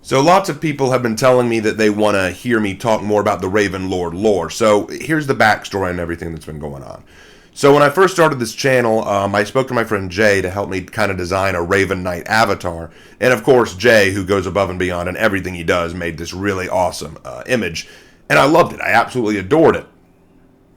So lots of people have been telling me that they want to hear me talk more about the Raven Lord lore. So here's the backstory and everything that's been going on. So when I first started this channel, I spoke to my friend Jay to help me kind of design a Raven Knight avatar. And of course, Jay, who goes above and beyond in everything he does, made this really awesome image. And I loved it. I absolutely adored it.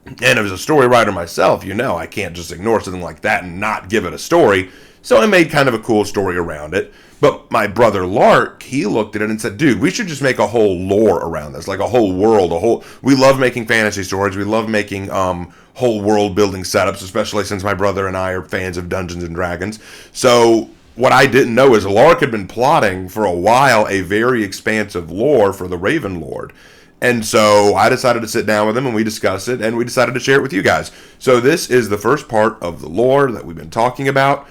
And as a story writer myself, I can't just ignore something like that and not give it a story. So I made kind of a cool story around it. But my brother Lark, he looked at it and said, dude, we should just make a whole lore around this, like a whole world, we love making fantasy stories. We love making whole world building setups, especially since my brother and I are fans of Dungeons and Dragons. So what I didn't know is Lark had been plotting for a while a very expansive lore for the Raven Lord. And so I decided to sit down with him and we discussed it and we decided to share it with you guys. So this is the first part of the lore that we've been talking about.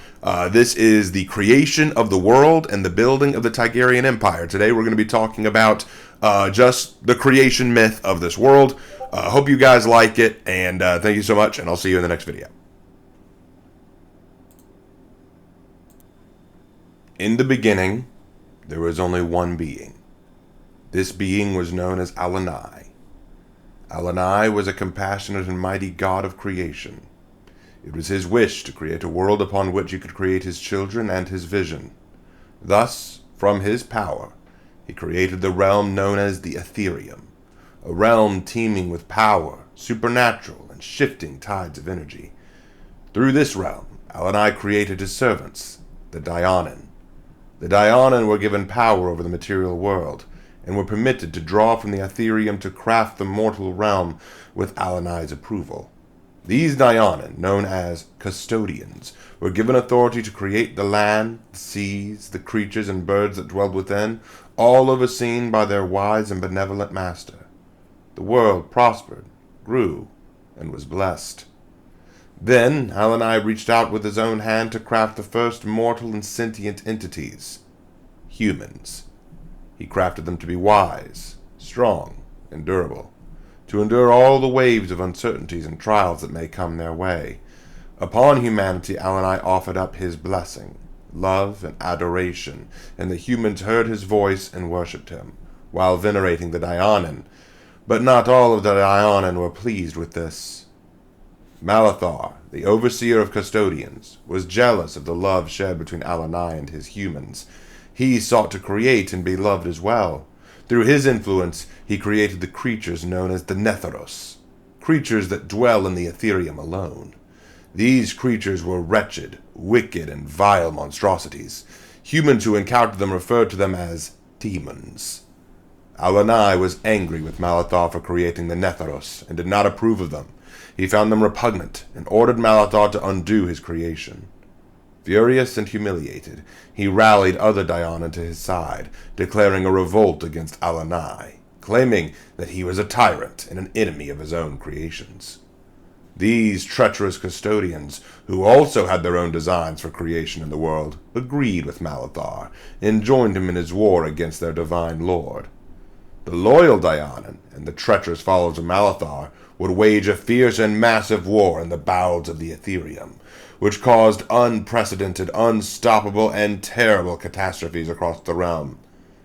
This is the creation of the world and the building of the Tigerian Empire. Today we're going to be talking about just the creation myth of this world. Hope you guys like it, and thank you so much, and I'll see you in the next video. In the beginning, there was only one being. This being was known as Alanai. Alanai was a compassionate and mighty god of creation. It was his wish to create a world upon which he could create his children and his vision. Thus, from his power, he created the realm known as the Ethereum, a realm teeming with power, supernatural, and shifting tides of energy. Through this realm, Alanai created his servants, the Dayanan. The Dayanan were given power over the material world, and were permitted to draw from the Ethereum to craft the mortal realm with Alanai's approval. These Dayanan, known as custodians, were given authority to create the land, the seas, the creatures and birds that dwelled within, all overseen by their wise and benevolent master. The world prospered, grew, and was blessed. Then Alanai reached out with his own hand to craft the first mortal and sentient entities, humans. He crafted them to be wise, strong, and durable, to endure all the waves of uncertainties and trials that may come their way. Upon humanity, Alanai offered up his blessing, love, and adoration, and the humans heard his voice and worshipped him, while venerating the Dayanan. But not all of the Dayanan were pleased with this. Malathar, the overseer of custodians, was jealous of the love shared between Alanai and his humans. He sought to create and be loved as well. Through his influence, he created the creatures known as the Netharos, creatures that dwell in the Ethereum alone. These creatures were wretched, wicked, and vile monstrosities. Humans who encountered them referred to them as demons. Alanai was angry with Malathar for creating the Netharos and did not approve of them. He found them repugnant and ordered Malathar to undo his creation. Furious and humiliated, he rallied other Dayanan to his side, declaring a revolt against Alanai, claiming that he was a tyrant and an enemy of his own creations. These treacherous custodians, who also had their own designs for creation in the world, agreed with Malathar and joined him in his war against their divine lord. The loyal Dayanan and the treacherous followers of Malathar would wage a fierce and massive war in the bowels of the Ethereum, which caused unprecedented, unstoppable, and terrible catastrophes across the realm.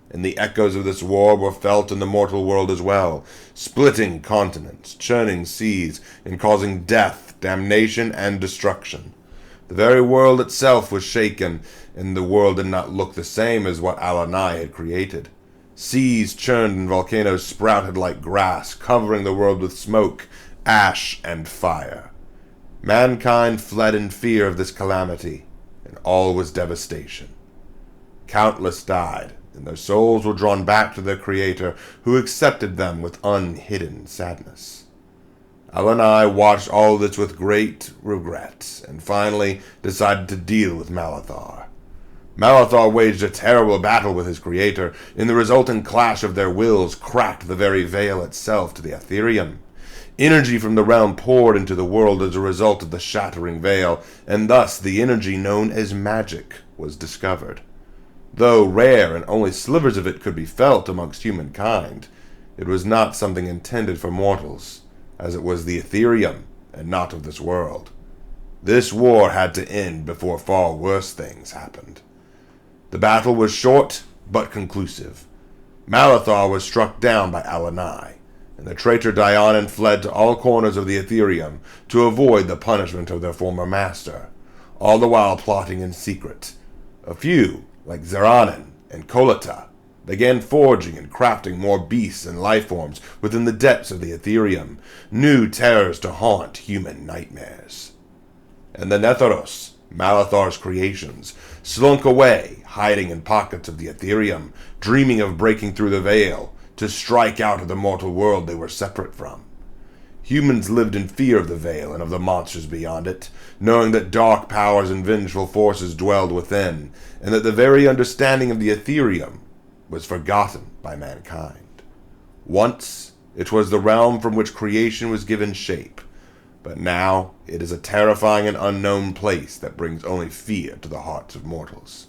And the echoes of this war were felt in the mortal world as well, splitting continents, churning seas, and causing death, damnation, and destruction. The very world itself was shaken, and the world did not look the same as what Alanai had created. Seas churned and volcanoes sprouted like grass, covering the world with smoke, ash, and fire. Mankind fled in fear of this calamity, and all was devastation. Countless died, and their souls were drawn back to their Creator, who accepted them with unhidden sadness. Alanai watched all this with great regret, and finally decided to deal with Malathar. Malathar waged a terrible battle with his Creator, and the resulting clash of their wills cracked the very veil itself to the Ethereum. Energy from the realm poured into the world as a result of the shattering veil, and thus the energy known as magic was discovered. Though rare and only slivers of it could be felt amongst humankind, it was not something intended for mortals, as it was the Ethereum and not of this world. This war had to end before far worse things happened. The battle was short but conclusive. Malathar was struck down by Alanai, and the traitor Dianan fled to all corners of the Ethereum to avoid the punishment of their former master, all the while plotting in secret. A few, like Zeranin and Kolata, began forging and crafting more beasts and lifeforms within the depths of the Ethereum, new terrors to haunt human nightmares. And the Netharos, Malathar's creations, slunk away, hiding in pockets of the Ethereum, dreaming of breaking through the veil to strike out of the mortal world they were separate from. Humans lived in fear of the veil and of the monsters beyond it, knowing that dark powers and vengeful forces dwelled within, and that the very understanding of the Ethereum was forgotten by mankind. Once, it was the realm from which creation was given shape, but now it is a terrifying and unknown place that brings only fear to the hearts of mortals.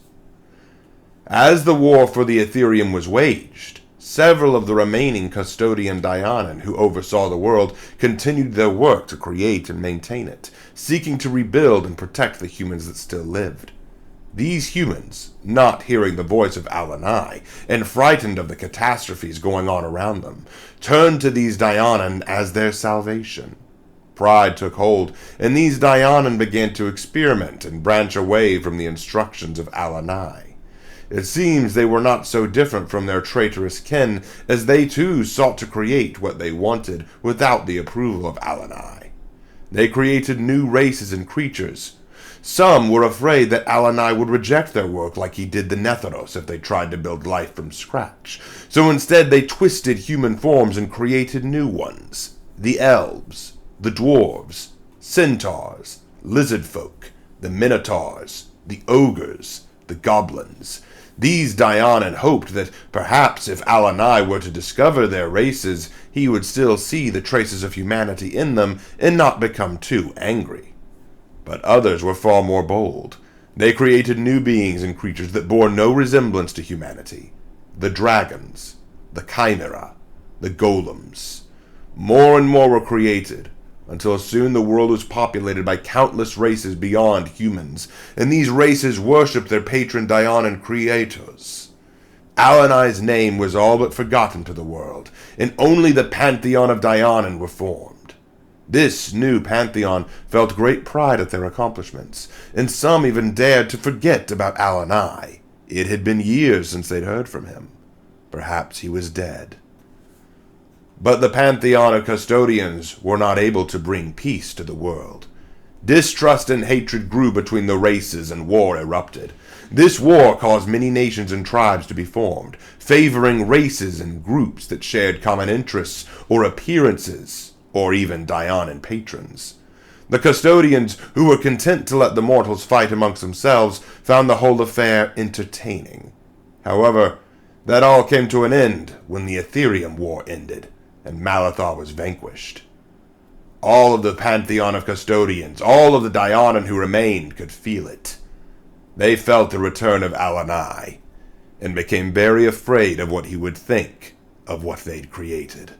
As the war for the Ethereum was waged, several of the remaining custodian Dianan who oversaw the world continued their work to create and maintain it, seeking to rebuild and protect the humans that still lived. These humans, not hearing the voice of Alanai and frightened of the catastrophes going on around them, turned to these Dianan as their salvation. Pride took hold, and these Dianan began to experiment and branch away from the instructions of Alanai. It seems they were not so different from their traitorous kin, as they too sought to create what they wanted without the approval of Alanai. They created new races and creatures. Some were afraid that Alanai would reject their work like he did the Netharos if they tried to build life from scratch. So instead they twisted human forms and created new ones. The elves, the dwarves, centaurs, lizard folk, the minotaurs, the ogres, the goblins. These Dianan hoped that perhaps if Alanai were to discover their races, he would still see the traces of humanity in them and not become too angry. But others were far more bold. They created new beings and creatures that bore no resemblance to humanity. The dragons, the chimera, the golems. More and more were created, until soon the world was populated by countless races beyond humans, and these races worshipped their patron Dianan creators. Alanai's name was all but forgotten to the world, and only the pantheon of Dianan were formed. This new pantheon felt great pride at their accomplishments, and some even dared to forget about Alanai. It had been years since they'd heard from him. Perhaps he was dead. But the pantheon of custodians were not able to bring peace to the world. Distrust and hatred grew between the races, and war erupted. This war caused many nations and tribes to be formed, favoring races and groups that shared common interests or appearances, or even Dianan patrons. The custodians, who were content to let the mortals fight amongst themselves, found the whole affair entertaining. However, that all came to an end when the Ethereum War ended, and Malathar was vanquished. All of the pantheon of custodians, all of the Dianan who remained, could feel it. They felt the return of Alanai, and became very afraid of what he would think of what they'd created.